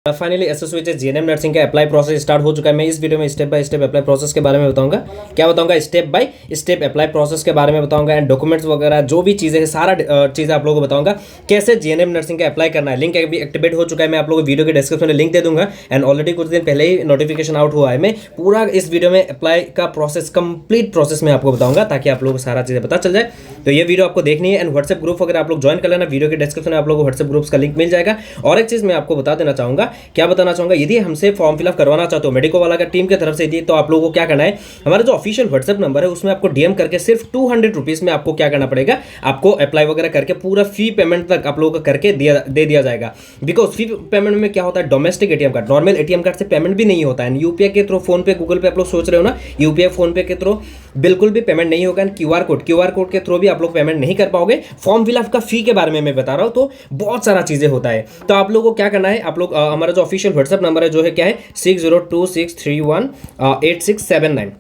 Finally एसएसवीएच GNM nursing का apply process start हो चुका है। मैं इस वीडियो में step by step apply process के बारे में बताऊंगा। क्या बताऊंगा? Step by step apply process के बारे में बताऊंगा एंड डॉक्यूमेंट्स वगैरह जो भी चीज़ें हैं सारा चीज़ें आप लोगों को बताऊंगा। कैसे जीएनएम नर्सिंग का अप्लाई करना है, लिंक अभी एक्टिवेट हो चुका है। मैं आप लोगों को वीडियो के डिस्क्रिप्शन में लिंक दे दूंगा एंड ऑलरेडी कुछ दिन पहले ही नोटिफिकेशन आउट हुआ है। मैं पूरा इस वीडियो में अप्लाई का प्रोसेस कंप्लीट प्रोसेस में आपको बताऊंगा ताकि आप लोगों को सारा चीज़ें पता चल जाए। तो ये वीडियो आपको देखनी है एंड व्हाट्सएप ग्रुप वगैरह आप लोग ज्वाइन कर लेना। वीडियो के डिस्क्रिप्शन में आप लोगों को व्हाट्सएप ग्रुप्स का लिंक मिल जाएगा। और एक चीज़ मैं आपको बता देना चाहूँगा, क्या बताना चाहूँगा, यदि हमसे फॉर्म फिलअप करवाना चाहते हो मेडिको वाला का टीम की तरफ से यदि, तो आप लोगों को क्या करना है, हमारा जो ऑफिशियल व्हाट्सएप नंबर है उसमें आपको डीएम करके सिर्फ 200 रुपीज़ में आपको क्या करना पड़ेगा, आपको अप्लाई वगैरह करके पूरा फी पेमेंट तक आप लोगों को करके दे दिया जाएगा। बिकॉज फी पेमेंट में क्या होता है, domestic ATM card, normal ATM card से पेमेंट भी नहीं होता है। यूपीआई के थ्रू, फोन पे, गूगल पे आप लोग सोच रहे हो ना, यूपीआई फोन पे के थ्रू बिल्कुल भी पेमेंट नहीं होगा। क्यूआर कोड के थ्रू भी आप लोग पेमेंट नहीं कर पाओगे। फॉर्म फिलअप का फी के बारे में मैं बता रहा हूँ, तो बहुत सारा चीजें होता है। तो आप लोगों को क्या करना है, आप लोग हमारा जो ऑफिशियल व्हाट्सएप नंबर है जो है क्या है 6026318679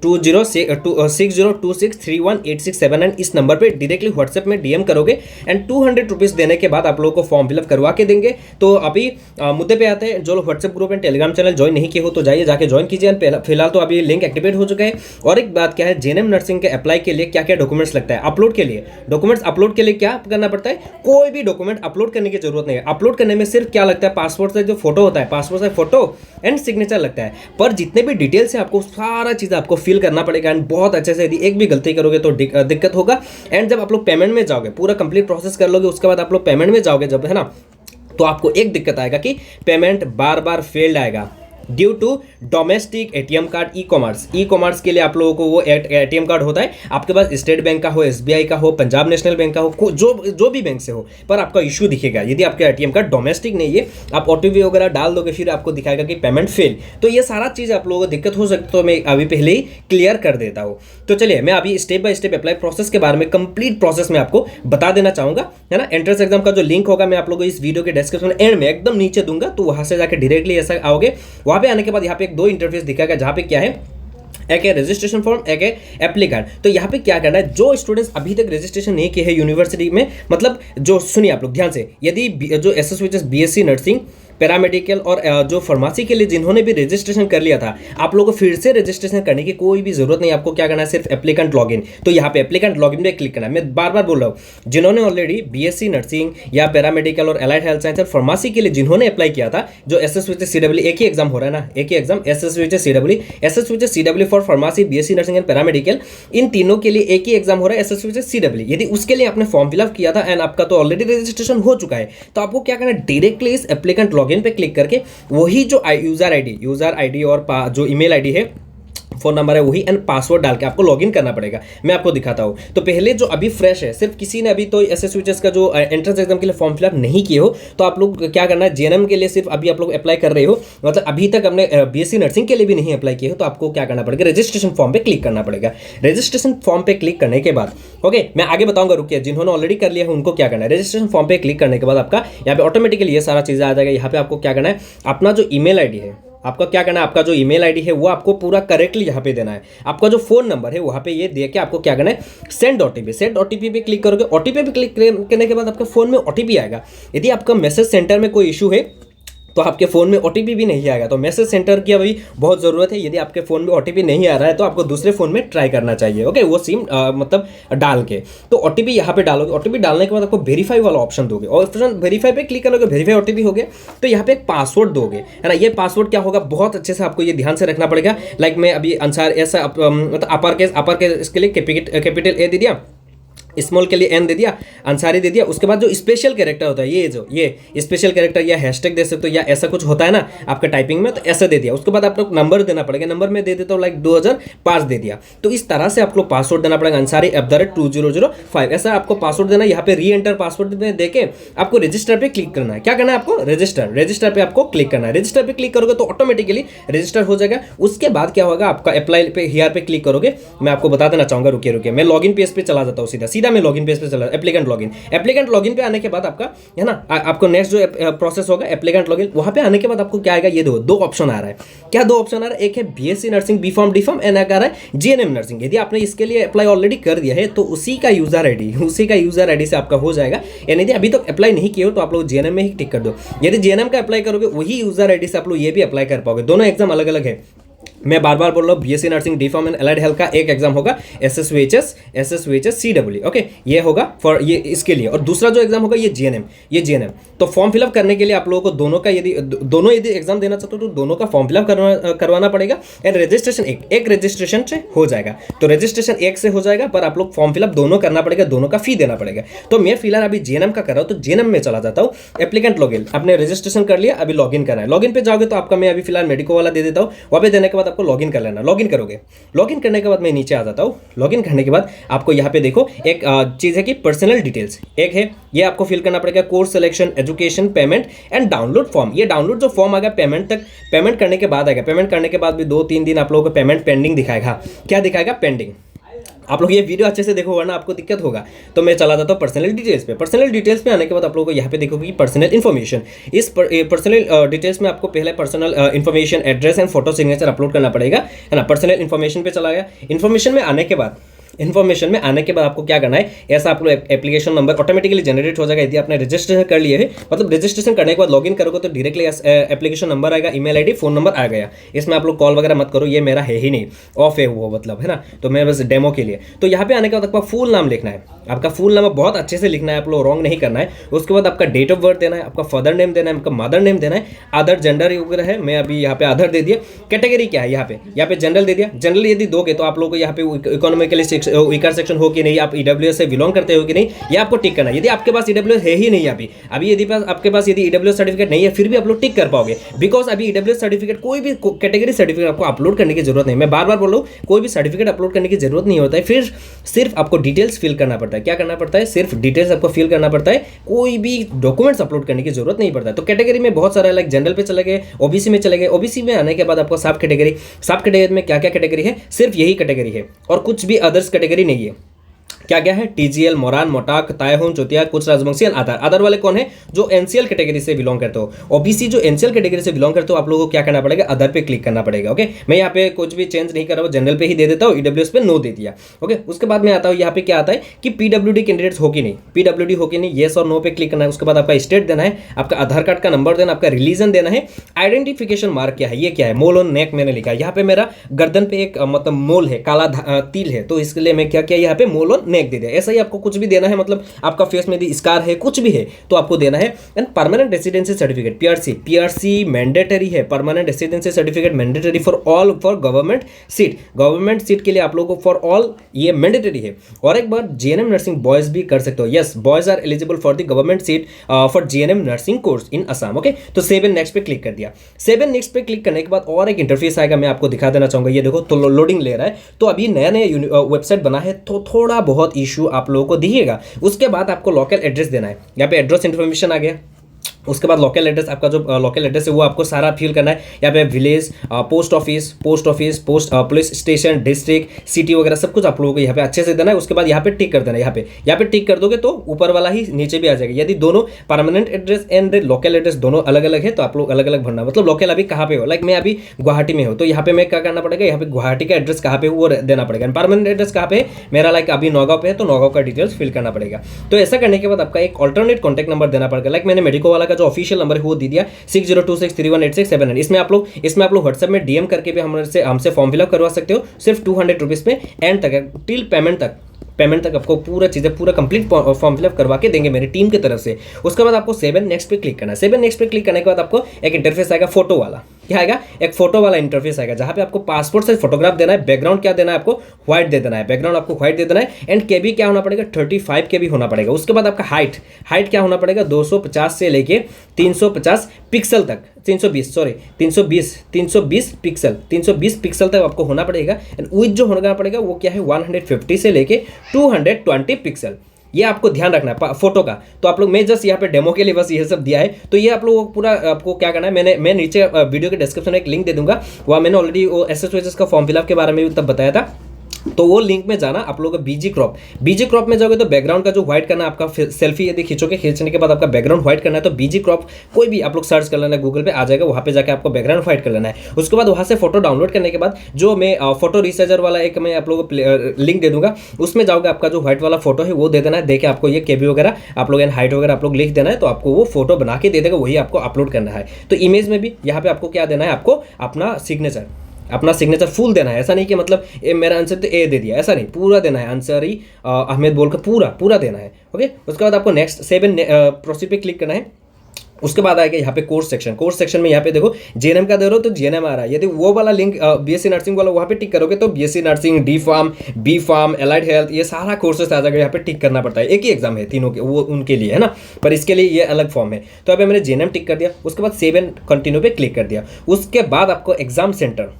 6026318679 इस नंबर पे डायरेक्टली व्हाट्सएप में डीएम करोगे एंड 200 रुपीज़ देने के बाद आप लोगों को फॉर्म फिलअप करवा के देंगे। तो अभी मुद्दे पे आते हैं। जो लोग WhatsApp group and Telegram channel join नहीं किए हो तो जाइए जाके ज्वाइन कीजिए। फिलहाल तो अभी लिंक एक्टिवेट हो चुका है। और एक बात क्या है, जीएनएम नर्सिंग के अप्लाई के लिए क्या क्या डॉक्यूमेंट्स लगता है अपलोड के लिए। डॉक्यूमेंट्स अपलोड के लिए क्या करना पड़ता है, कोई भी डॉक्यूमेंट अपलोड करने की जरूरत नहीं है। अपलोड करने में सिर्फ क्या लगता है, पासपोर्ट से जो फोटो होता है, पासपोर्ट से फोटो एंड सिग्नेचर लगता है। पर जितने भी डिटेल्स है आपको सारा चीज़ आपको फिल करना पड़ेगा एंड बहुत अच्छे से। यदि एक भी गलती करोगे तो दिक्कत होगा। एंड जब आप लोग पेमेंट में जाओगे, पूरा कंप्लीट प्रोसेस कर लोगे, उसके बाद आप लोग पेमेंट में जाओगे जब, है ना, तो आपको एक दिक्कत आएगा कि पेमेंट बार बार फेल्ड आएगा due to domestic ATM card e commerce के लिए आप लोगों को वो एटीएम कार्ड होता है। आपके पास स्टेट बैंक का हो, एसबीआई का हो, पंजाब नेशनल बैंक का हो, जो भी बैंक से हो, पर आपका इशू दिखेगा यदि आपका एटीएम कार्ड डोमेस्टिक नहीं है। आप ओटीपी वगैरह डाल दोगे, फिर आपको दिखाएगा कि पेमेंट फेल। तो ये सारा चीज़ आप लोगों को दिक्कत हो सकती है, तो मैं अभी पहले ही क्लियर कर देता हूँ। तो चलिए मैं अभी step by step apply process के बारे में कंप्लीट प्रोसेस में आपको बता देना चाहूँगा, है ना। एंट्रेंस एग्जाम का जो लिंक होगा मैं आप लोगों को इस वीडियो के डिस्क्रिप्शन एंड में एकदम नीचे दूंगा, तो वहाँ से जाकर डायरेक्टली ऐसा आओगे। वहाँ पे आने के बाद यहाँ पे दो इंटरफेस दिखाएगा, जहाँ पे क्या है, एक है रजिस्ट्रेशन फॉर्म, एक है एप्लीकेंट। तो यहाँ पे क्या करना है, जो स्टूडेंट्स अभी तक रजिस्ट्रेशन नहीं किए हैं यूनिवर्सिटी में, मतलब जो, सुनिए आप लोग ध्यान से, यदि जो एसएसवीएच बीएससी नर्सिंग, पैरामेडिकल और जो फार्मेसी के लिए जिन्होंने भी रजिस्ट्रेशन कर लिया था, आप लोगों को फिर से रजिस्ट्रेशन करने की कोई भी जरूरत नहीं। आपको क्या करना है, सिर्फ एप्लीकेंट लॉगिन। तो यहाँ पे एप्लीकेंट लॉगिन पे क्लिक करना है। मैं बार बार बोल रहा हूँ, जिन्होंने ऑलरेडी बीएससी नर्सिंग या पैरामेडिकल और एलाइड हेल्थ साइंस और फार्मेसी के लिए जिन्होंने अप्लाई किया था, जो एसएसवीएच सीडब्ल्यू, एक ही एग्जाम हो रहा है ना, एक ही exam SSVH CW for pharmacy, BSc nursing and paramedical, इन तीनों के लिए एक ही एग्जाम हो रहा है एसएसवीएच सीडब्ल्यू। यदि उसके लिए आपने फॉर्म फिलअप किया था एंड आपका तो ऑलरेडी रजिस्ट्रेशन हो चुका है, तो आपको क्या करना है, डायरेक्टली इस एप्लीकेंट लॉगिन पे क्लिक करके वही जो यूजर आईडी और जो ईमेल आईडी है, फोन नंबर है, वही एंड पासवर्ड डाल के आपको लॉगिन करना पड़ेगा। मैं आपको दिखाता हूं। तो पहले जो अभी फ्रेश है, सिर्फ किसी ने अभी तो एसएसवीएच का जो एंट्रेंस एग्जाम के लिए फॉर्म फिलअप नहीं किए हो, तो आप लोग क्या करना है, जीएनएम के लिए सिर्फ अभी आप लोग अप्लाई कर रहे हो, मतलब अभी तक हमने बीएससी नर्सिंग के लिए भी नहीं अप्लाई किए हो, तो आपको क्या करना पड़ेगा, रजिस्ट्रेशन फॉर्म पे क्लिक करना पड़ेगा। रजिस्ट्रेशन फॉर्म पे क्लिक करने के बाद, ओके मैं आगे बताऊंगा, रुकिए, जिन्होंने ऑलरेडी कर लिया है उनको क्या करना है। रजिस्ट्रेशन फॉर्म पे क्लिक करने के बाद आपका यहाँ पे ऑटोमेटिकली ये सारा चीज़ आ जाएगा। यहाँ पे आपको क्या करना है, अपना जो ईमेल आईडी है, आपका क्या करना है, आपका जो ईमेल आईडी है वो आपको पूरा करेक्टली यहाँ पे देना है। आपका जो फोन नंबर है वहाँ पे ये दे के आपको क्या करना है, सेंड ओटीपी पे क्लिक करोगे। ओटीपी पे क्लिक करने के बाद आपके फोन में ओटीपी आएगा। यदि आपका मैसेज सेंटर में कोई इशू है तो आपके फ़ोन में ओटीपी भी नहीं आएगा। तो मैसेज सेंटर की अभी बहुत ज़रूरत है। यदि आपके फ़ोन में ओटीपी नहीं आ रहा है तो आपको दूसरे फ़ोन में ट्राई करना चाहिए, ओके, वो सिम मतलब डाल के। तो ओटीपी यहाँ पे डालोगे। ओटीपी डालने के बाद आपको वेरीफाई वाला ऑप्शन दोगे, और ऑप्शन वेरीफाई पे क्लिक करोगे, वेरीफाई ओटीपी हो गया। तो यहाँ पे एक पासवर्ड दोगे, है ना। ये पासवर्ड क्या होगा, बहुत अच्छे से आपको ये ध्यान से रखना पड़ेगा। लाइक मैं अभी अंसार ऐसा मतलब अपर केस इसके लिए कैपिटल ए दे दिया, स्मॉल के लिए एन दे दिया, अंसारी दे दिया। उसके बाद जो स्पेशल कैरेक्टर होता है, ये स्पेशल कैरेक्टर या हैशटैग दे सकते हो या ऐसा कुछ होता है ना आपके टाइपिंग में, तो ऐसा दे दिया। उसके बाद आप लोग नंबर देना पड़ेगा। नंबर में दे देता हूँ लाइक 2005 दे दिया। तो इस तरह से आप लोग पासवर्ड देना पड़ेगा, ansari@2005 ऐसा आपको पासवर्ड देना। यहाँ पे री एंटर पासवर्ड दे के आपको रजिस्टर पे क्लिक करना है। क्या करना है आपको, रजिस्टर पे आपको क्लिक करना है। रजिस्टर पे क्लिक करोगे तो ऑटोमेटिकली रजिस्टर हो जाएगा। उसके बाद क्या होगा, आपका अप्लाई पे हियर पे क्लिक करोगे। मैं आपको बता देना चाहूंगा, रुकिए मैं लॉगिन पेज पे चला जाता हूँ, सीधा सीधा मैं लॉगिन पेज पे चला, एप्लीकेंट लॉगिन पे आने के बाद आपका है ना, आपको नेक्स्ट जो प्रोसेस होगा एप्लीकेंट लॉगिन, वहाँ पे आने के बाद आपको क्या आएगा, ये दो ऑप्शन आ रहा है। क्या दो ऑप्शन आ रहा है, एक है BSc nursing B pharm D pharm, and एक आ रहा है जीएनएम नर्सिंग। यदि आपने इसके लिए अप्लाई ऑलरेडी कर दिया है तो उसी का यूजर आईडी से आपका हो जाएगा, यानी यदि अभी तक अप्लाई नहीं किए हो तो आप लोग जीएनएम में ही टिक कर दो। यदि जीएनएम का अप्लाई करोगे वही यूजर आईडी से आप लोग ये भी अप्लाई कर पाओगे। दोनों एग्जाम अलग अलग है, मैं बार बार बोल रहा हूँ। BSc nursing D pharm and allied health का एक एग्जाम होगा SSVHS CWE, ओके, ये होगा फॉर ये इसके लिए, और दूसरा जो एग्जाम होगा ये जीएनएम। तो फॉर्म फिलअप करने के लिए आप लोगों को दोनों यदि एग्जाम देना चाहते हो तो दोनों का फॉर्म फिलअप करवाना पड़ेगा, एंड रजिस्ट्रेशन एक रजिस्ट्रेशन से हो जाएगा। तो रजिस्ट्रेशन एक से हो जाएगा, पर आप लोग फॉर्म फिलअप दोनों करना पड़ेगा, दोनों का फी देना पड़ेगा। तो मैं फिलहाल अभी जीएनएम का कर रहा हूँ, तो जीएनएम में चला जाता हूँ। एप्लीकेंट लॉगिन, आपने रजिस्ट्रेशन कर लिया, अभी लॉगिन करना है। लॉगिन पे जाओगे तो आपका मैं अभी फिलहाल मेडिको वाला दे देता हूँ, वहाँ पे देने के बाद आपको लॉगिन कर लेना। लॉगिन करोगे, लॉगिन करने के बाद मैं नीचे आ जाता हूँ। लॉगिन करने के बाद आपको यहाँ पे देखो एक चीज़ है कि पर्सनल डिटेल्स एक है, ये आपको फिल करना पड़ेगा। Course selection, education, payment and download form. ये डाउनलोड जो फॉर्म आएगा पेमेंट करने के बाद आएगा। पेमेंट करने के बाद भी 2-3 दिन आप लोगों को पेमेंट पेंडिंग दिखाएगा। क्या दिखाएगा? पेंडिंग। आप लोग ये वीडियो अच्छे से देखो वरना आपको दिक्कत होगा। तो मैं चला जाता हूँ पर्सनल डिटेल्स पे। पर्सनल डिटेल्स पे आने के बाद आप लोगों को यहाँ पे देखोगे कि पर्सनल इन्फॉर्मेशन। इस पर्सनल डिटेल्स में आपको पहले personal information, address and photo signature upload करना पड़ेगा, है ना। पर्सनल इन्फॉर्मेशन पे चला गया। इन्फॉर्मेशन में आने के बाद आपको क्या करना है, ऐसा आप लोग एप्लीकेशन नंबर ऑटोमेटिकली जनरेट हो जाएगा यदि आपने रजिस्ट्रेशन कर लिए है। मतलब रजिस्ट्रेशन करने के बाद लॉगिन करोगे तो डायरेक्टली एप्लीकेशन नंबर आएगा, ईमेल आईडी, फोन नंबर आ गया। इसमें आप लोग कॉल वगैरह मत करो, ये मेरा है ही नहीं, ऑफ है वो, मतलब है ना। तो मैं बस डेमो के लिए। तो यहाँ पे आने के बाद आपका फुल नाम लिखना है। आपका फुल नाम बहुत अच्छे से लिखना है, आप लोग रॉन्ग नहीं करना है। उसके बाद आपका डेट ऑफ बर्थ देना है, आपका फादर नेम देना है, आपका मदर नेम देना है, आधार जेंडर वगैरह है, मैं अभी यहाँ पे आधार दे दिया। कैटेगरी क्या है, यहाँ पे जनरल दे दिया। जनरल यदि दोगे तो आप लोग को यहाँ पे इकोनॉमिकली वीकर सेक्शन हो कि नहीं, आप ईडब्ल्यूएस से बिलोंग करते हो कि नहीं, ये आपको टिक करना है। यदि आपके पास ईडब्ल्यूएस है ही नहीं अभी यदि आपके पास यदि ईडब्ल्यूएस सर्टिफिकेट नहीं है, फिर भी आप लोग टिक कर पाओगे, बिकॉज अभी ईडब्ल्यूएस सर्टिफिकेट कोई भी कैटेगरी सर्टिफिकेट आपको अपलोड करने की जरूरत नहीं। मैं बार बार बोल रहा हूँ, कोई भी सर्टिफिकेट अपलोड करने की जरूरत नहीं होता है। फिर सिर्फ आपको डिटेल्स फिल करना पड़ता है। क्या करना पड़ता है? सिर्फ डिटेल्स आपको फिल करना पड़ता है, कोई भी डॉक्यूमेंट्स अपलोड करने की जरूरत नहीं पड़ता है। तो कैटेगरी में बहुत सारा, लाइक जनरल पे चले गए, ओबीसी में चले गए। ओबीसी में आने के बाद आपको सब कैटेगरी में क्या क्या कैटेगरी है, सिर्फ यही कैटेगरी है और कुछ भी अदर्स कैटेगरी नहीं है। क्या क्या है? टीजीएल, मोरान, मोटाक, तायहुन, चौथिया, कुछ राजवंशी, आधार वाले कौन है? जो एनसीएल कैटेगरी से बिलोंग करते हो। ओबीसी जो एनसीएल कैटेगरी से बिलोंग करते हो, आप लोगों को क्या करना पड़ेगा? अदर पे क्लिक करना पड़ेगा। ओके, मैं यहाँ पे कुछ भी चेंज नहीं कर रहा हूँ, जनरल पे ही दे देता हूँ। ईडब्ल्यूएस पे नो दे दिया। ओके, उसके बाद मैं आता हूँ यहाँ पे क्या आता है कि पीडब्ल्यूडी कैंडिडेट्स हो कि नहीं, पीडब्ल्यूडी हो कि नहीं, येस और नो पे क्लिक करना है। उसके बाद आपका स्टेट देना है, आपका आधार कार्ड का नंबर देना, आपका रिलीजन देना है, आइडेंटिफिकेशन मार्क क्या है, ये क्या है? मोल ऑन नेक मैंने लिखा है। यहाँ पे मेरा गर्दन पे एक मतलब मोल है, काला तिल है, तो इसके लिए मैं क्या किया, यहाँ पे मोल ऑन नेक दे दिया। ऐसा ही आपको कुछ भी देना है, मतलब आपका फेस में स्कार है, कुछ भी है तो आपको देना है। And permanent residency certificate, PRC mandatory है। Permanent residency certificate mandatory for all, for government seat के लिए आप लोगों को फॉर ऑल ये मैंडेटरी है। और एक बार जीएनएम नर्सिंग बॉयज भी कर सकते हो। Yes, boys are eligible for the government seat for GNM nursing course in Assam. Okay, तो सेव एंड नेक्स्ट पे क्लिक कर दिया। सेव एंड नेक्स्ट पे क्लिक करने के बाद और एक इंटरफेस आएगा, मैं आपको दिखा देना चाहूंगा। ये देखो, तो लोडिंग ले रहा है। तो अभी नया वेबसाइट बना है, तो थोड़ा बहुत इशू आप लोगों को दिखेगा। उसके बाद आपको लोकल एड्रेस देना है। यहाँ पे एड्रेस इन्फॉर्मेशन आ गया। उसके बाद लोकल एड्रेस, आपका जो लोकल एड्रेस है वो आपको सारा फिल करना है। यहाँ पे village, post office, police station, district, city वगैरह सब कुछ आप लोगों को यहाँ पे अच्छे से देना है। उसके बाद यहाँ पे टिक कर देना है। यहाँ पे टिक कर दोगे तो ऊपर वाला ही नीचे भी आ जाएगा। यदि दोनों permanent address and local address दोनों अलग अलग है तो आप लोग अलग अलग भरना। मतलब लोकल अभी कहाँ पे हो, लाइक मैं अभी गुवाहाटी में हूँ, तो यहाँ पे मैं क्या करना पड़ेगा, यहाँ पे गुवाहाटी का एड्रेस कहाँ पे वो देना पड़ेगा। परमानेंट एड्रेस कहाँ पे मेरा, लाइक अभी नौगांव पे है, तो नौगांव का डिटेल्स फिल करना पड़ेगा। तो ऐसा करने के बाद आपका एक ऑल्टरनेट कॉन्टैक्ट नंबर देना पड़ेगा। लाइक मैंने मेडिको वाला का जो ऑफिशियल नंबर है वो दे दिया 6026318679। इसमें आप लोग व्हाट्सएप में डीएम करके भी हमसे फॉर्म फिलअप करवा सकते हो, सिर्फ 200 रुपीज पे। एंड तक टिल पेमेंट तक आपको पूरा कंप्लीट फॉर्म फिलअप करवा के देंगे मेरी टीम की तरफ से। उसके बाद आपको 7 नेक्स्ट पे क्लिक करना है। 7 नेक्स्ट पे क्लिक करने के बाद आपको एक इंटरफेस आएगा, फोटो वाला। क्या आएगा? एक फोटो वाला इंटरफेस आएगा, जहाँ पे आपको पासपोर्ट साइज फोटोग्राफ देना है। बैकग्राउंड क्या देना है आपको? व्हाइट दे देना है। बैकग्राउंड आपको व्हाइट दे देना है। एंड केबी क्या होना पड़ेगा? 35 केबी होना पड़ेगा। उसके बाद आपका हाइट क्या होना पड़ेगा? 250 से लेके 350 पिक्सल तक, 320 पिक्सल तक आपको होना पड़ेगा। एंड विड्थ जो होना पड़ेगा वो क्या है? 150 से लेके 220 पिक्सल। ये आपको ध्यान रखना है फोटो का। तो आप लोग, मैं जस्ट यहाँ पे डेमो के लिए बस ये सब दिया है। तो ये आप लोगों को पूरा आपको क्या करना है, मैं नीचे वीडियो के डिस्क्रिप्शन में एक लिंक दे दूंगा। वहाँ मैंने ऑलरेडी वो SSVHS का फॉर्म फिलअप के बारे में भी तब बताया था। तो वो लिंक में जाना आप लोगों को बीजी क्रॉप में जाओगे तो बैकग्राउंड का जो व्हाइट करना है आपका सेल्फी यदि खींचोगे, खींचने के बाद आपका बैकग्राउंड व्हाइट करना है तो बीजी क्रॉप कोई भी आप लोग सर्च कर लेना, गूगल पे आ जाएगा, वहाँ पे जाकर आपको बैकग्राउंड व्हाइट कर लेना है। उसके बाद वहाँ से फोटो डाउनलोड करने के बाद जो मैं फोटो रिसर्चर वाला एक मैं आप लोगों को लिंक दे दूंगा, उसमें जाओगे आपका जो व्हाइट वाला फोटो है वो दे देना है, देके आपको ये केबी वगैरह आप लोग हाइट वगैरह आप लोग लिख देना है, तो आपको वो फोटो बना के दे देगा, वही आपको अपलोड करना है। तो इमेज में भी यहाँ पे आपको क्या देना है, आपको अपना सिग्नेचर फुल देना है। ऐसा नहीं कि मतलब मेरा आंसर तो ए दे दिया, ऐसा नहीं, पूरा देना है आंसर ही अहमद बोल कर पूरा देना है। ओके, उसके बाद आपको नेक्स्ट 7 प्रोसीड पे क्लिक करना है। उसके बाद आएगा यहाँ पे कोर्स सेक्शन में यहाँ पे देखो जेएनएम का दे रहे हो तो जेएनएम आ रहा है। यदि वो वाला लिंक बीएससी नर्सिंग वाला वहाँ पे टिक करोगे तो BSc nursing, D pharm, B pharm, allied health, ये सारा कोर्सेस आ जाएगा। यहाँ पे टिक करना पड़ता है, एक ही एग्जाम है तीनों के, वो उनके लिए है ना, पर इसके लिए ये अलग फॉर्म है। तो अभी मैंने जेएनएम टिक कर दिया, उसके बाद 7 कंटिन्यू पे क्लिक कर दिया। उसके बाद आपको एग्जाम सेंटर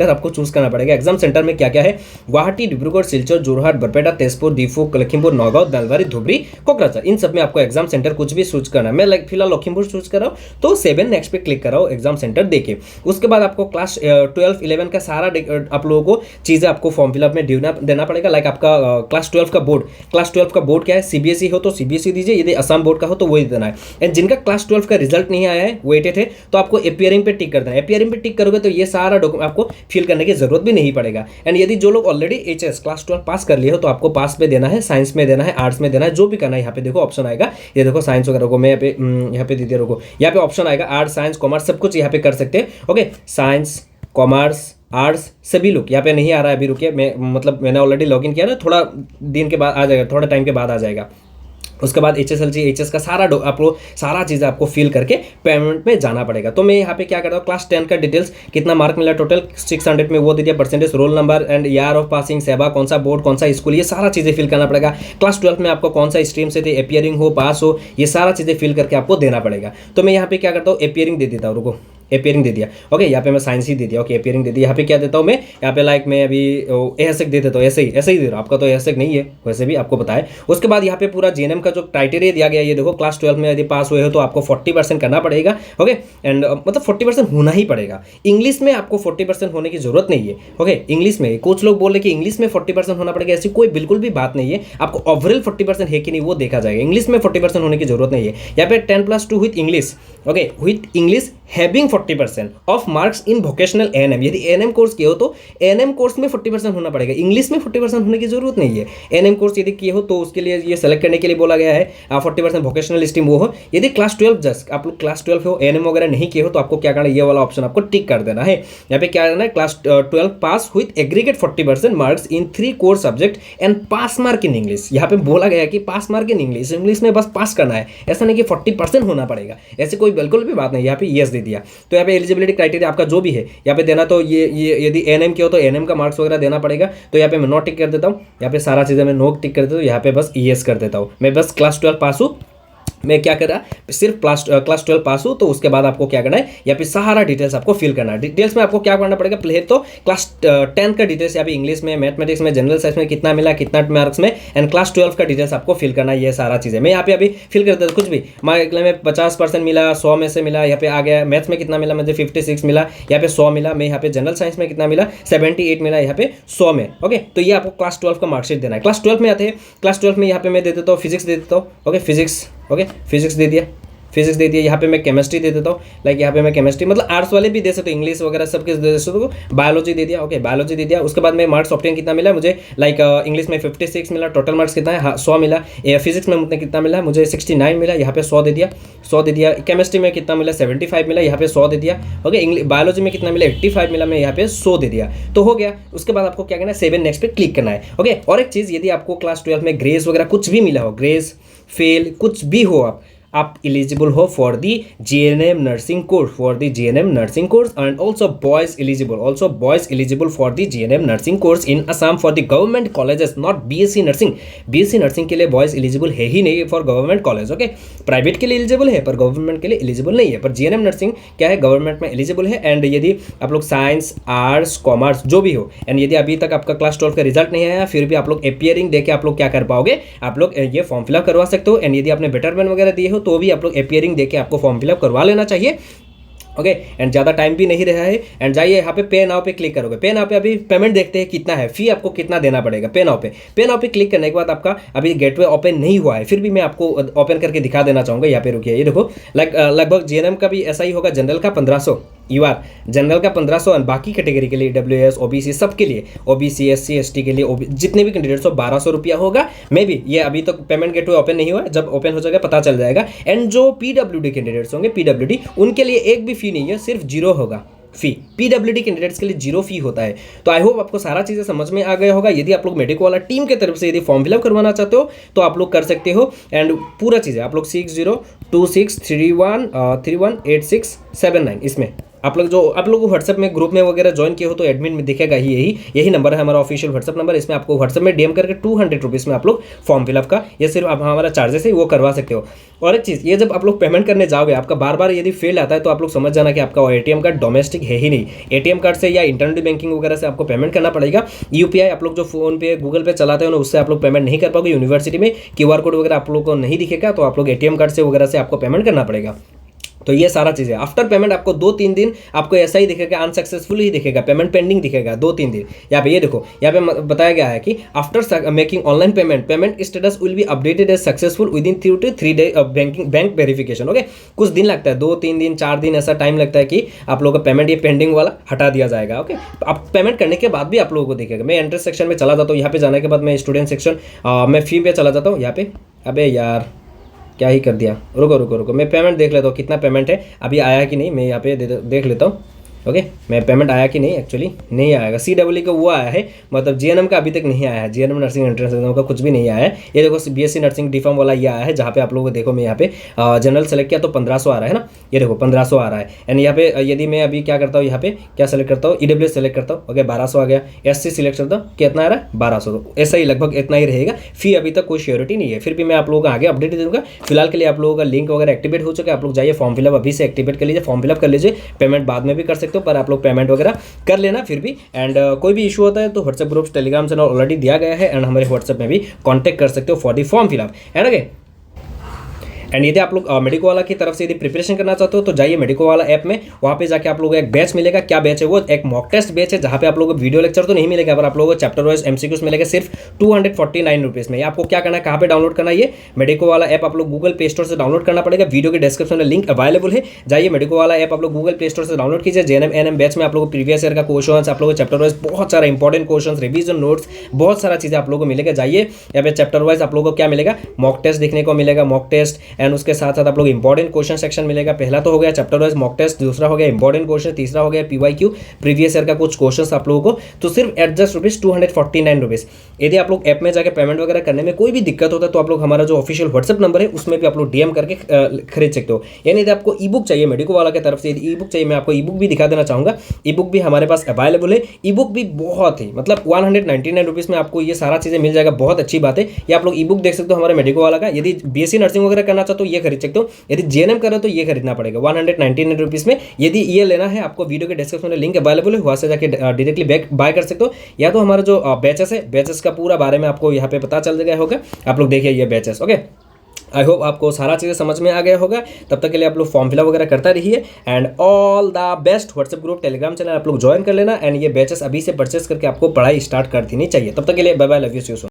आपको चूज करना पड़ेगा। एग्जाम सेंटर में क्या क्या है, गुवाहाटी, डिब्रूगढ़, सिलचर, जोरहाट, बरपेटा, तेजपुर, दीफू, लखीमपुर, नौगांव, नलबारी, धुबरी, कोकराझार, इन सब में आपको एग्जाम सेंटर कुछ भी चूज करना है। मैं फिलहाल लखीमपुर चूज कर रहा हूँ, तो 7 नेक्स्ट पे क्लिक कर रहा हूँ, एग्जाम सेंटर देके। उसके बाद आपको क्लास 12, 11 का सारा आप लोगों को चीज़ें आपको फॉर्म फिलअप में देना पड़ेगा। लाइक आपका क्लास 12 का बोर्ड क्या है, सीबीएसई हो तो सीबीएसई दीजिए, यदि असम बोर्ड का हो तो वही देना है। एंड जिनका क्लास 12 का रिजल्ट नहीं आया है, वेटेड है, तो आपको अपीयरिंग पे टिक कर देना है। अपीयरिंग पे टिक करोगे तो ये सारा डॉक्यूमेंट आपको फिल करने की जरूरत भी नहीं पड़ेगा। एंड यदि जो लोग ऑलरेडी एचएस क्लास 12 पास कर लिए हो तो आपको पास पे देना है, साइंस में देना है, आर्ट्स में देना है, जो भी करना है। यहाँ पे देखो ऑप्शन आएगा, ये देखो साइंस वगैरह को मैं यहाँ पे दीजिए, रुको, यहाँ पे ऑप्शन आएगा आर्ट्स, साइंस, कॉमर्स, सब कुछ यहाँ पे कर सकते हैं। ओके, साइंस, कॉमर्स, आर्ट्स, सभी लोग यहाँ पे नहीं आ रहा है अभी, रुकिए, मैंने ऑलरेडी लॉगिन किया ना, थोड़ा दिन के बाद आ जाएगा, थोड़ा टाइम के बाद आ जाएगा। उसके बाद HSLG, HS का सारा चीज़ आपको फिल करके पेमेंट में जाना पड़ेगा। तो मैं यहाँ पे क्या करता हूँ, क्लास 10 का डिटेल्स, कितना मार्क मिला टोटल 600 में, वो दे दिया, percentage, roll number and year of passing, सेवा, कौन सा बोर्ड, कौन सा स्कूल, ये सारा चीज़ें फिल करना पड़ेगा। क्लास 12 में आपको कौन सा स्ट्रीम से थे, अपीयरिंग हो, पास हो, ये सारा चीज़ें फिल करके आपको देना पड़ेगा। तो मैं यहाँ पे क्या करता हूँ, अपीयरिंग दे देता हूँ, रुको, अपीयरिंग दे दिया। ओके, यहाँ पे मैं साइंस ही दे दिया। ओके, अपीयरिंग दे दिया। यहाँ पे क्या देता हूँ मैं, यहाँ पे लाइक मैं अभी एएसएक दे देता हूँ, ऐसे ही दे रहा हूँ, आपका तो एएसएक नहीं है, वैसे भी आपको पता है। उसके बाद यहाँ पे पूरा जेएनएम का जो क्राइटेरिया दिया गया, ये देखो, क्लास 12 में यदि पास हुए हो तो आपको 40% करना पड़ेगा। ओके, एंड मतलब 40% होना ही पड़ेगा। इंग्लिश में आपको 40% होने की जरूरत नहीं है। ओके, इंग्लिश में कुछ लोग बोल रहे कि इंग्लिश में 40% होना पड़ेगा, ऐसी कोई बिल्कुल भी बात नहीं है। आपको ओवरऑल 40% है कि नहीं वो देखा जाएगा, इंग्लिश में 40% होने की जरूरत नहीं है। यहाँ पे 10+2 with English, okay, with English having 40% of marks in vocational ANM. यदि एएनएम कोर्स किए हो तो एएनएम कोर्स में 40% होना पड़ेगा, इंग्लिश में 40% होने की जरूरत नहीं है। एएनएम कोर्स यदि किए हो तो उसके लिए ये सेलेक्ट करने के लिए बोला गया है 40% वोकेशनल स्ट्रीम वो हो। यदि क्लास 12 जस्ट आप लोग क्लास 12 हो, एएनएम वगैरह नहीं किए हो तो आपको क्या करना है, ये वाला ऑप्शन आपको टिक कर देना है। यहाँ पे क्या करना है, class 12 pass with aggregate 40% marks in 3 core subject and pass mark in English. यहाँ पे बोला गया है कि पास मार्क इन इंग्लिश में बस पास करना है, ऐसा नहीं कि 40% होना पड़ेगा, ऐसे कोई बिल्कुल भी बात नहीं। यहाँ पे यस दे दिया। तो यहाँ पे एलिजिबिलिटी क्राइटेरिया आपका जो भी है यहाँ पे देना, तो ये यदि एएनएम के हो तो एएनएम का मार्क्स वगैरह देना पड़ेगा। तो यहाँ पे मैं नो टिक कर देता हूँ, यहाँ पे सारा चीज़ें मैं नो टिक कर देता हूँ, यहाँ पे बस यस कर देता हूँ। मैं बस क्लास 12 पास हूँ, मैं क्या कर रहा, सिर्फ क्लास 12 पास हूँ। तो उसके बाद आपको क्या करना है, यहाँ पे सारा डिटेल्स आपको फिल करना है। डिटेल्स में आपको क्या करना पड़ेगा, पहले तो क्लास 10 का डिटेल्स, यहाँ पे इंग्लिश में, मैथमेटिक्स में, जनरल साइंस में कितना मिला, कितना मार्क्स में, एंड क्लास 12 का डिटेल्स आपको फिल करना है। ये सारा चीज़ें मैं यहाँ पे अभी फिल कर देता हूँ। कुछ भी में 50% मिला, 100 में से मिला, यहाँ पे आ गया। मैथ्स में कितना मिला, मुझे 56 मिला, यहाँ पे 100 मिला। मैं यहाँ पे जनरल साइंस में कितना मिला, 78 मिला, यहाँ पे 100 में। ओके, तो ये आपको क्लास 12 का मार्कशीट देना है। क्लास 12 में आते हैं, क्लास 12 में यहाँ पे मैं दे देता हूँ फिजिक्स दे देता हूँ। ओके, फिजिक्स दे दिया। यहाँ पे मैं केमिस्ट्री दे देता हूँ, लाइक यहाँ पे मैं केमिस्ट्री, मतलब आर्ट्स वाले भी दे सकते हो, इंग्लिश वगैरह सब कुछ दे सकते हो। बायोलॉजी दे दिया। ओके, बायोलॉजी दे दिया। उसके बाद में मार्क्स ऑप्टेन कितना मिला मुझे, लाइक इंग्लिश में 56 मिला, टोटल मार्क्स कितना है, 100 मिला। फिजिक्स में मुझे कितना मिला, मुझे 69 मिला, यहाँ पे 100 दे दिया। केमिस्ट्री में कितना मिला, 75 मिला, यहाँ पे 100 दे दिया। ओके, बायोलॉजी में कितना मिला, 85 मिला, मैं यहाँ पे 100 दे दिया। तो हो गया। उसके बाद आपको क्या करना है, 7 नेक्स्ट पे क्लिक करना है। ओके, और एक चीज़, यदि आपको क्लास 12 में ग्रेस वगैरह कुछ भी मिला हो, ग्रेस, फेल, कुछ भी हो, आप एलिजिबल हो for the GNM nursing course and also boys eligible for the GNM nursing course in Assam for the government colleges, not BSc nursing के लिए बॉयज एलिजिबल है ही नहीं for government college. Okay, private के लिए एलिजिबल है पर government के लिए एलिजिबल नहीं है, पर जीएनएम नर्सिंग क्या है, गवर्नमेंट में एलिजिबल है। एंड यदि आप लोग साइंस, आर्ट्स, कॉमर्स जो भी हो, एंड यदि अभी तक आपका क्लास 12 का रिजल्ट नहीं आया, फिर भी आप लोग अपीयरिंग देके आप लोग क्या कर पाओगे, आप लोग ये फॉर्म फिलअप करवा सकते हो। एंड यदि आपने बेटरमेंट वगैरह दिए हो तो भी आप लोग अपीयरिंग देके आपको फॉर्म फिलअप करवा लेना चाहिए। ओके एंड ज़्यादा टाइम भी नहीं रहा है। एंड जाइए यहाँ पे पे नाउ पे क्लिक करोगे। पे नाउ पे अभी पेमेंट देखते हैं कितना है, फी आपको कितना देना पड़ेगा। पे नाउ पे क्लिक करने के बाद आपका अभी गेटवे ओपन नहीं हुआ है, फिर भी मैं आपको ओपन करके दिखा देना चाहूँगा। यहाँ पे रुकिए, ये देखो लगभग जीएनएम का भी ऐसा ही होगा। जनरल का 1500 यूआर, जनरल का 1500 और बाकी कैटेगरी के लिए डब्ल्यूएस ओबीसी सबके लिए, ओबीसी एससी एसटी के लिए जितने भी कैंडिडेट्स हो 1200 रुपया होगा। मे बी ये अभी तक पेमेंट गेटवे ओपन नहीं हुआ है, जब ओपन हो जाएगा पता चल जाएगा। एंड जो पीडब्ल्यूडी कैंडिडेट्स होंगे, पीडब्ल्यूडी उनके लिए एक भी फी नहीं है, सिर्फ जीरो होगा फी। पीडब्ल्यूडी कैंडिडेट्स के लिए जीरो फी होता है। तो आई होप आपको सारा चीज़ें समझ में आ गया होगा। यदि आप लोग मेडिको वाला टीम के तरफ से यदि फॉर्म फिलअप करवाना चाहते हो तो आप लोग कर सकते हो। एंड पूरा चीज़ें आप लोग 602631318679 इसमें आप लोग व्हाट्सएप में ग्रुप में वगैरह ज्वाइन किए हो तो एडमिन में दिखेगा ही यही नंबर है हमारा ऑफिशियल व्हाट्सएप नंबर। इसमें आपको व्हाट्सएप में डीएम करके 200 रुपीज़ में आप लोग फॉर्म फिलअप का ये सिर्फ आप हमारा चार्जेस है वो करवा सकते हो। और एक चीज़, ये जब आप लोग पेमेंट करने जाओगे आपका बार बार यदि फेल आता है तो आप लोग समझ जाना कि आपका एटीएम कार्ड डोमेस्टिक है ही नहीं। एटीएम कार्ड से या इंटरनेट बैंकिंग वगैरह से आपको पेमेंट करना पड़ेगा। यूपीआई आप लोग जो फोन पे गूगल पे चलाते हो ना उससे आप लोग पेमेंट नहीं कर पाओगे। यूनिवर्सिटी में क्यूआर कोड वगैरह आप लोग को नहीं दिखेगा, तो आप लोग एटीएम कार्ड से वगैरह से आपको पेमेंट करना पड़ेगा। तो ये सारा चीज़ है। आफ्टर पेमेंट आपको 2-3 दिन आपको ऐसा ही दिखेगा, अनसक्सेसफुल ही दिखेगा, पेमेंट पेंडिंग दिखेगा 2-3 दिन। यहाँ पे ये देखो, यहाँ पे बताया गया है कि after making online payment status will be updated as successful within 3 to 3 days bank verification. Okay, कुछ दिन लगता है, 2-3 दिन 4 दिन ऐसा टाइम लगता है कि आप लोगों का पेमेंट ये पेंडिंग वाला हटा दिया जाएगा। ओके, आप पेमेंट करने के बाद भी आप लोगों को दिखेगा। मैं एंट्रेंस सेक्शन में चला जाता हूँ, यहाँ पे जाने के बाद मैं स्टूडेंट सेक्शन मैं फी पे चला जाता हूँ। यहाँ पे अबे यार क्या ही कर दिया, रुको मैं पेमेंट देख लेता हूँ कितना पेमेंट है अभी आया कि नहीं। मैं यहाँ पे देख लेता हूँ। ओके, मैं पेमेंट आया कि नहीं, एक्चुअली नहीं आएगा। CWE का वो आया है, मतलब जीएनएम का अभी तक नहीं आया है। जीएनएम नर्सिंग एंट्रेंस एग्जाम का कुछ भी नहीं आया है। ये देखो बीएससी नर्सिंग डीफार्म वाला ये आया है, जहाँ पे आप लोगों को देखो मैं यहाँ पे जनरल सेलेक्ट किया तो 1500 आ रहा है ना, ये देखो 1500 आ रहा है। एंड यहाँ पे यदि मैं अभी क्या करता हूँ, यहाँ पे क्या सेलेक्ट करता हूँ, ईडब्ल्यूएस सेलेक्ट करता हूँ। ओके, 1200 आ गया। एससी सिलेक्ट करता हूँ, कितना आ रहा है 1200। ऐसा ही लगभग इतना ही रहेगा। फी अभी तक कोई श्योरिटी नहीं है, फिर भी मैं आप लोगों को आगे अपडेट दे दूँगा। फिलहाल के लिए आप लोगों का लिंक वगैरह एक्टिवेट हो चुका है। आप लोग जाइए फॉर्म फिलअप अभी से एक्टिवेट कर लीजिए, फॉर्म फिलअप कर लीजिए। पेमेंट बाद में भी कर सकते हो, पर आप लोग पेमेंट वगैरह कर लेना फिर भी। एंड कोई भी इशू होता है तो WhatsApp group Telegram channel already दिया गया है, एंड हमारे व्हाट्सएप में भी कांटेक्ट कर सकते हो for the form fill up. And okay, and यदि आप लोग मेडिको वाला की तरफ से यदि प्रिपरेशन करना चाहते हो तो जाइए मेडिको वाला ऐप में, वहाँ पे जाके आप लोगों को एक बैच मिलेगा। क्या बैच है वो? एक मॉक टेस्ट बैच है, जहाँ पे आप लोगों को वीडियो लेक्चर तो नहीं मिलेगा, पर आप लोगों को चैप्टर वाइज एमसीक्यूज मिलेगा सिर्फ 249 रुपीज़ में। ये आपको क्या करना है, कहाँ पे डाउनलोड करना है, ये मेडिको वाला ऐप आप लोग गूगल प्ले स्टोर से डाउनलोड करना पड़ेगा। वीडियो के डिस्क्रिप्शन में लिंक अवेलेबल है, जाइए मेडिको वाला ऐप आप लोग गूगल प्ले स्टोर से डाउनलोड कीजिए। जेएनएम एनएम बैच में आप लोग प्रीवियस ईयर का क्वेश्चन, आप लोग चैप्टर वाइज बहुत सारा इंपॉर्टेंट क्वेश्चन, रिवीजन नोट्स, बहुत सारा चीज़ें आप लोगों को मिलेगा। जाइए यहाँ पे चैप्टर वाइज आप लोगों को क्या मिलेगा, मॉक टेस्ट देखने को मिलेगा, मॉक टेस्ट। एंड उसके साथ साथ आप लोग इंपॉर्टेंट क्वेश्चन सेक्शन मिलेगा। पहला तो हो गया चैप्टर वाइज मॉक टेस्ट, दूसरा हो गया इंपॉर्टेंट क्वेश्चन, तीसरा हो गया पीवाईक्यू प्रीवियस ईयर का कुछ क्वेश्चन आप लोगों को। तो सिर्फ एट जस्ट ₹249 रुपीज़। यदि आप लोग ऐप में जाकर पेमेंट वगैरह करने में कोई भी दिक्कत होता है तो आप लोग हमारा जो ऑफिशियल व्हाट्सएप नंबर है उसमें भी आप लोग डीएम करके खरीद सकते हो। यानी यदि आपको ई बुक चाहिए मेडिको वाला की तरफ से, यदि ई बुक चाहिए, मैं आपको ई बुक भी दिखा देना चाहूँगा। ई बुक भी हमारे पास अवेलेबल है। ई बुक भी बहुत ही मतलब 199 रुपीज़ में आपको ये सारा चीज़ें मिल जाएगा। बहुत अच्छी बात है। ये आप लोग ई बुक देख सकते हो हमारे मेडिको वाला का। यदि बीएससी नर्सिंग वगैरह करना चाहते हो ये खरीद सकते हो। यदि जेएनएम कर रहे हो तो ये खरीदना पड़ेगा 199 रुपीज़ में। यदि ये लेना है आपको वीडियो के डिस्क्रिप्शन में लिंक अवेलेबल है, वहाँ से जाके डायरेक्टली बाय कर सकते हो। या तो हमारा जो बैचेस है, बैचेस का पूरा बारे में आपको यहाँ पे पता चल गया होगा। आप लोग देखिए ये बैचेस। ओके, आई होप आपको सारा चीज़ें समझ में आ गया होगा। तब तक के लिए आप लोग फॉर्म फिलअप वगैरह करता रहिए। And all the best. WhatsApp group Telegram channel आप लोग ज्वाइन कर लेना। एंड ये बैचेस अभी से परचेस करके आपको पढ़ाई स्टार्ट कर देनी चाहिए। तब तक के लिए bye bye, love you, see you soon.